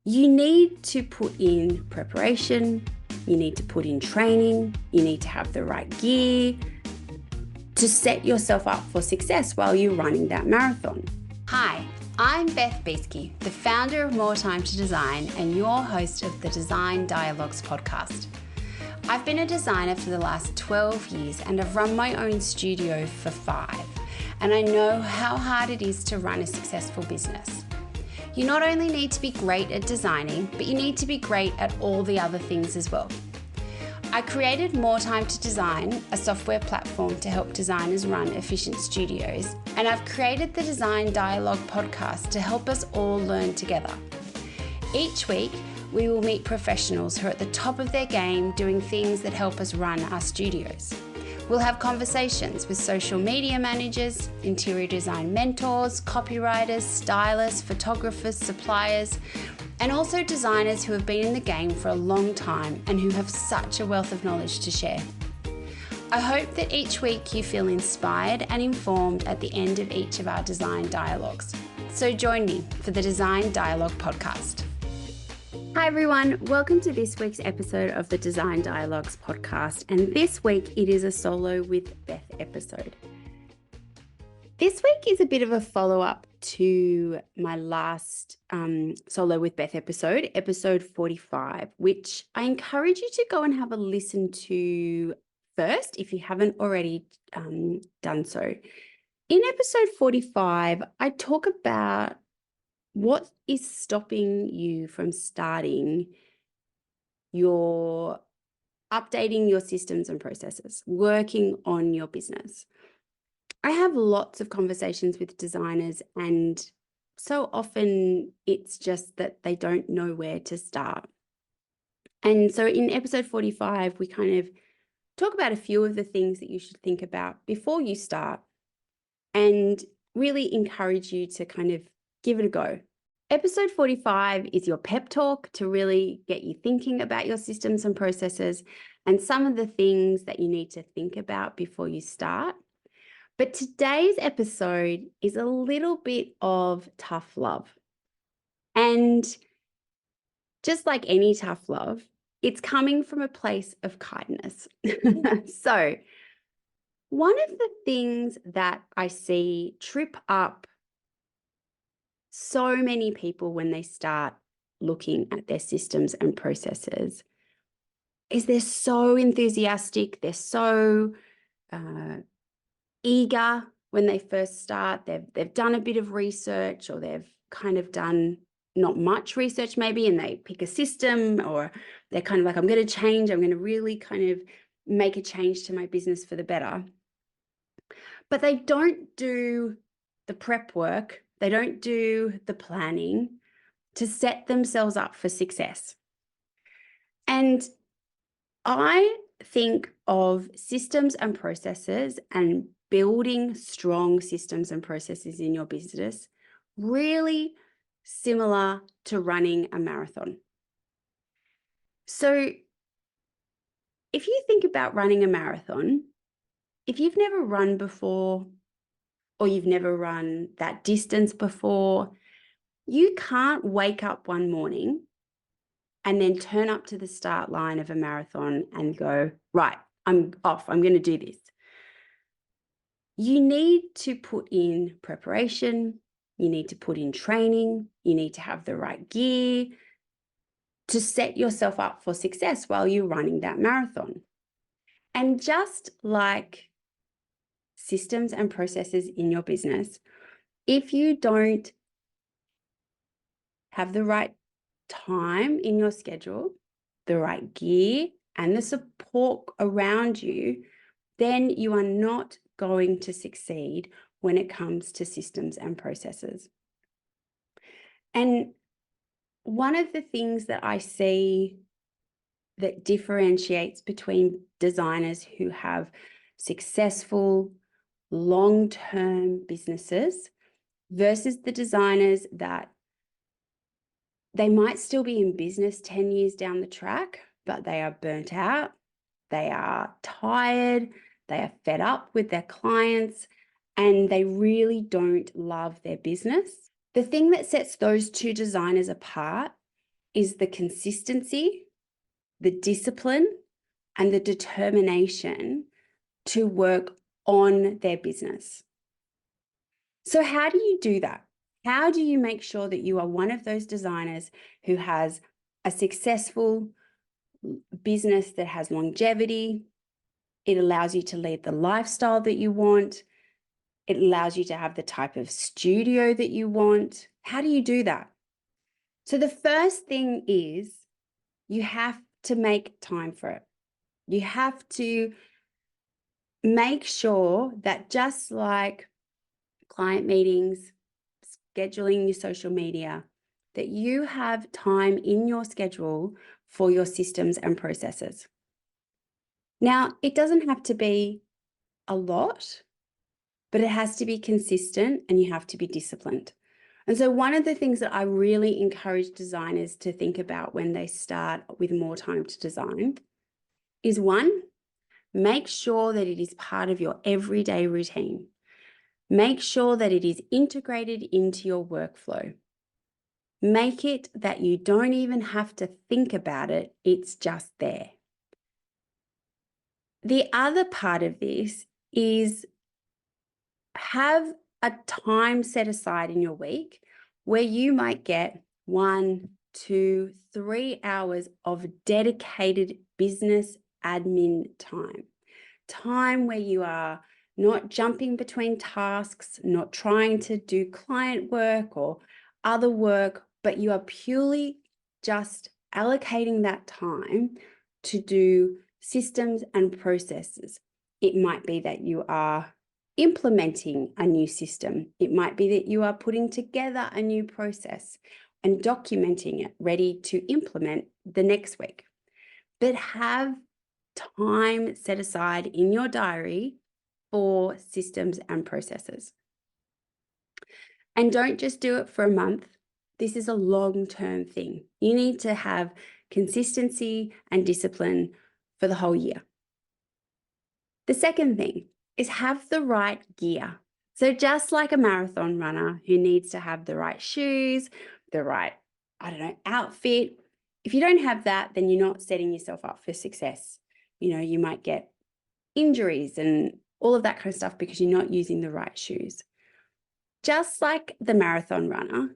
You need to put in preparation, you need to put in training, you need to have the right gear to set yourself up for success while you're running that marathon. Hi, I'm Beth Beesky, the founder of More Time to Design and your host of the Design Dialogues podcast. I've been a designer for the last 12 years and I've run my own studio for 5, and I know how hard it is to run a successful business. You not only need to be great at designing, but you need to be great at all the other things as well. I created More Time to Design, a software platform to help designers run efficient studios, and I've created the Design Dialogue podcast to help us all learn together. Each week, we will meet professionals who are at the top of their game doing things that help us run our studios. We'll have conversations with social media managers, interior design mentors, copywriters, stylists, photographers, suppliers, and also designers who have been in the game for a long time and who have such a wealth of knowledge to share. I hope that each week you feel inspired and informed at the end of each of our design dialogues. So join me for the Design Dialogue podcast. Hi everyone, welcome to this week's episode of the Design Dialogues podcast, and this week it is a solo with Beth episode. This week is a bit of a follow-up to my last solo with Beth episode 45, which I encourage you to go and have a listen to first if you haven't already done so. In episode 45, I talk about what is stopping you from starting updating your systems and processes, working on your business. I have lots of conversations with designers, and so often it's just that they don't know where to start. And so in episode 45, we kind of talk about a few of the things that you should think about before you start and really encourage you to kind of give it a go. Episode 45 is your pep talk to really get you thinking about your systems and processes and some of the things that you need to think about before you start. But today's episode is a little bit of tough love. And just like any tough love, it's coming from a place of kindness. So one of the things that I see trip up so many people when they start looking at their systems and processes is they're so enthusiastic, they're so eager when they first start. They've done a bit of research, or they've kind of done not much research maybe, and they pick a system, or they're kind of like, I'm going to change, I'm going to really kind of make a change to my business for the better. But they don't do the prep work, they don't do the planning to set themselves up for success. And I think of systems and processes and building strong systems and processes in your business really similar to running a marathon. So if you think about running a marathon, if you've never run before, or you've never run that distance before, you can't wake up one morning and then turn up to the start line of a marathon and go, right, I'm off, I'm going to do this. You need to put in preparation, you need to put in training, you need to have the right gear to set yourself up for success while you're running that marathon. And just like systems and processes in your business, if you don't have the right time in your schedule, the right gear, and the support around you, then you are not going to succeed when it comes to systems and processes. And one of the things that I see that differentiates between designers who have successful long-term businesses versus the designers that they might still be in business 10 years down the track, but they are burnt out, they are tired, they are fed up with their clients, and they really don't love their business. The thing that sets those two designers apart is the consistency, the discipline, and the determination to work on their business. So how do you do that? How do you make sure that you are one of those designers who has a successful business that has longevity? It allows you to lead the lifestyle that you want. It allows you to have the type of studio that you want. How do you do that? So the first thing is you have to make time for it. You have to make sure that, just like client meetings, scheduling your social media, that you have time in your schedule for your systems and processes. Now, it doesn't have to be a lot, but it has to be consistent and you have to be disciplined. And so one of the things that I really encourage designers to think about when they start with more time to design is, one, make sure that it is part of your everyday routine. Make sure that it is integrated into your workflow. Make it that you don't even have to think about it, it's just there. The other part of this is have a time set aside in your week where you might get 1, 2, 3 hours of dedicated business admin time. Time where you are not jumping between tasks, not trying to do client work or other work, but you are purely just allocating that time to do systems and processes. It might be that you are implementing a new system. It might be that you are putting together a new process and documenting it, ready to implement the next week. But have time set aside in your diary for systems and processes. And don't just do it for a month. This is a long-term thing. You need to have consistency and discipline for the whole year. The second thing is have the right gear. So just like a marathon runner who needs to have the right shoes, the right, outfit, if you don't have that, then you're not setting yourself up for success. You might get injuries and all of that kind of stuff because you're not using the right shoes. Just like the marathon runner,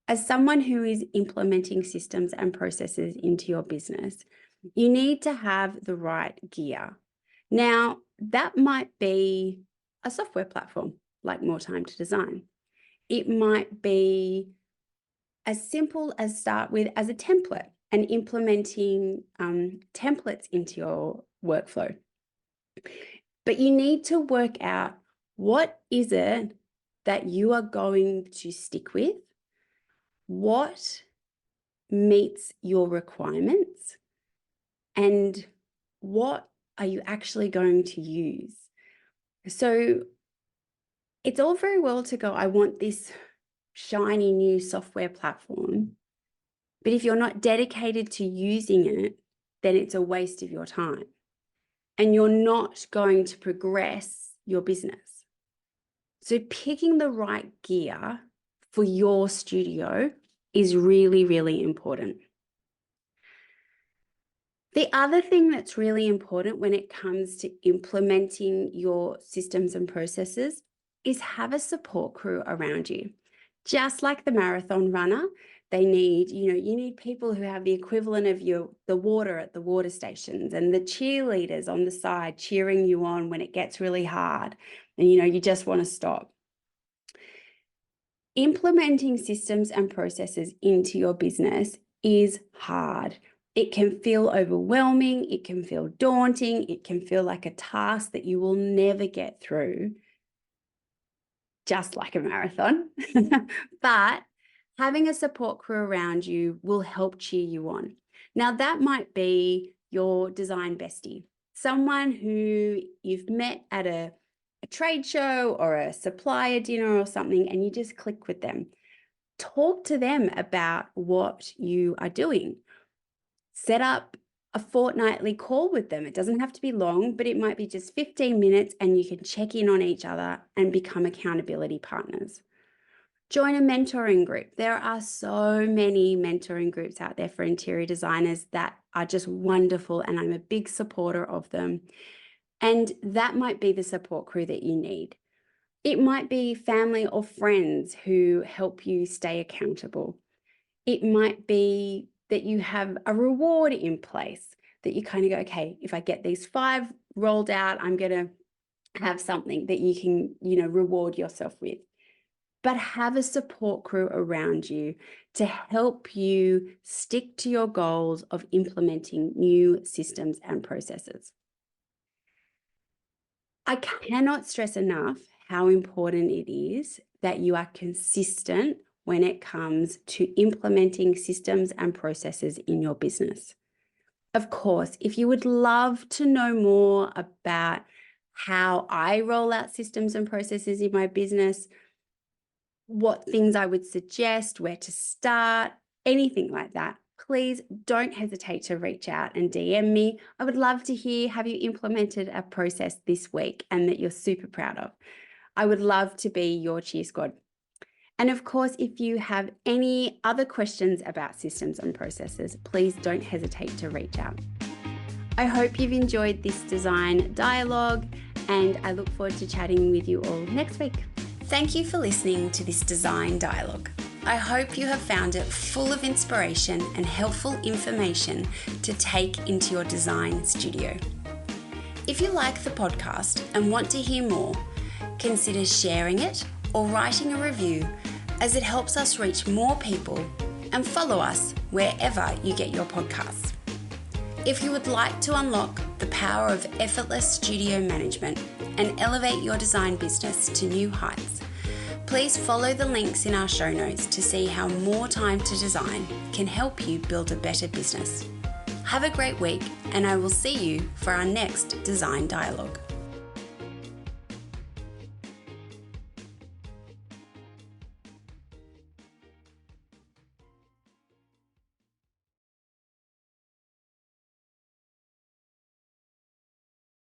as someone who is implementing systems and processes into your business, you need to have the right gear. Now, that might be a software platform like More Time to Design. It might be as simple as start with as a template and implementing templates into your workflow. But you need to work out, what is it that you are going to stick with? What meets your requirements? And what are you actually going to use? So it's all very well to go, I want this shiny new software platform, but if you're not dedicated to using it, then it's a waste of your time and you're not going to progress your business. So picking the right gear for your studio is really, really important. The other thing that's really important when it comes to implementing your systems and processes is have a support crew around you. Just like the marathon runner, they need, you need people who have the equivalent of the water at the water stations and the cheerleaders on the side cheering you on when it gets really hard and, you just want to stop. Implementing systems and processes into your business is hard. It can feel overwhelming. It can feel daunting. It can feel like a task that you will never get through, just like a marathon. But having a support crew around you will help cheer you on. Now, that might be your design bestie, someone who you've met at a trade show or a supplier dinner or something, and you just click with them. Talk to them about what you are doing. Set up a fortnightly call with them. It doesn't have to be long, but it might be just 15 minutes and you can check in on each other and become accountability partners. Join a mentoring group. There are so many mentoring groups out there for interior designers that are just wonderful, and I'm a big supporter of them. And that might be the support crew that you need. It might be family or friends who help you stay accountable. It might be that you have a reward in place that you kind of go, okay, if I get these 5 rolled out, I'm going to have something that you can, reward yourself with. But have a support crew around you to help you stick to your goals of implementing new systems and processes. I cannot stress enough how important it is that you are consistent when it comes to implementing systems and processes in your business. Of course, if you would love to know more about how I roll out systems and processes in my business, what things I would suggest, where to start, anything like that, please don't hesitate to reach out and DM me. I would love to hear, have you implemented a process this week and that you're super proud of? I would love to be your cheer squad. And of course, if you have any other questions about systems and processes, please don't hesitate to reach out. I hope you've enjoyed this design dialogue, and I look forward to chatting with you all next week. Thank you for listening to this design dialogue. I hope you have found it full of inspiration and helpful information to take into your design studio. If you like the podcast and want to hear more, consider sharing it or writing a review, as it helps us reach more people, and follow us wherever you get your podcasts. If you would like to unlock the power of effortless studio management and elevate your design business to new heights, please follow the links in our show notes to see how more time to design can help you build a better business. Have a great week, and I will see you for our next design dialogue.